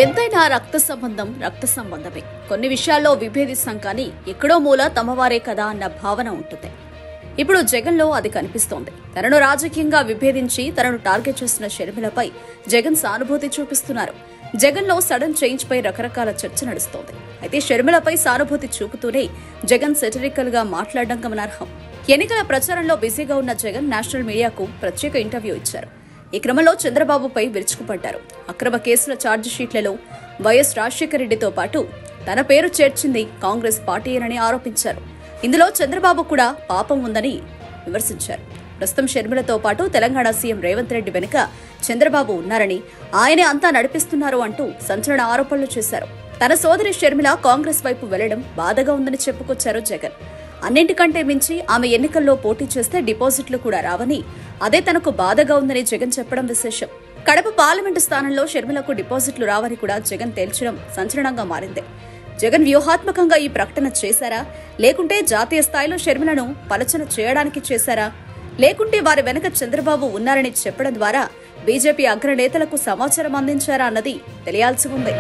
ఎంతైనా రక్త సంబంధమే. కొన్ని విషయాల్లో విభేదిస్తాం కానీ ఎక్కడో మూల తమవారే కదా అన్న భావన ఉంటుంది. ఇప్పుడు జగన్లో అది కనిపిస్తోంది. తనను రాజకీయంగా విభేదించి తనను టార్గెట్ చేస్తున్న షర్మిలపై జగన్ సానుభూతి చూపిస్తున్నారు. జగన్లో సడన్ చేంజ్ పై రకరకాల చర్చ నడుస్తోంది. అయితే షర్మిలపై సానుభూతి చూపుతూనే జగన్ సెటరికల్ గా మాట్లాడడం గమనార్హం. ఎన్నికల ప్రచారంలో బిజీగా ఉన్న జగన్ నేషనల్ మీడియాకు ప్రత్యేక ఇంటర్వ్యూ ఇచ్చారు. ఈ క్రమంలో చంద్రబాబుపై విరుచుకుపడ్డారు. అక్రమ కేసుల ఛార్జిషీట్లలో వైఎస్ రాజశేఖర రెడ్డితో పాటు తన పేరు చేర్చింది కాంగ్రెస్ పార్టీయేనని ఆరోపించారు. ఇందులో చంద్రబాబు కూడా పాపం ఉందని విమర్శించారు. ప్రస్తుతం షర్మిలతో పాటు తెలంగాణ సీఎం రేవంత్ రెడ్డి వెనుక చంద్రబాబు ఉన్నారని, ఆయనే అంతా నడిపిస్తున్నారు అంటూ సంచలన ఆరోపణలు చేశారు. తన సోదరి షర్మిల కాంగ్రెస్ వైపు వెళ్లడం బాధగా ఉందని చెప్పుకొచ్చారు జగన్. అన్నింటికంటే మించి ఆమె ఎన్నికల్లో పోటీ చేస్తే డిపాజిట్లు కూడా రావని, అదే తనకు బాధగా ఉందని జగన్ చెప్పడం విశేషం. కడప పార్లమెంటు స్థానంలో షర్మిలకు డిపాజిట్లు రావని కూడా జగన్ తేల్చడం సంచలనంగా మారింది. జగన్ వ్యూహాత్మకంగా ఈ ప్రకటన చేశారా, లేకుంటే జాతీయ స్థాయిలో షర్మిలను పలచన చేయడానికి చేశారా, లేకుంటే వారి వెనక చంద్రబాబు ఉన్నారని చెప్పడం ద్వారా బీజేపీ అగ్రనేతలకు సమాచారం అందించారా అన్నది తెలియాల్సి ఉంది.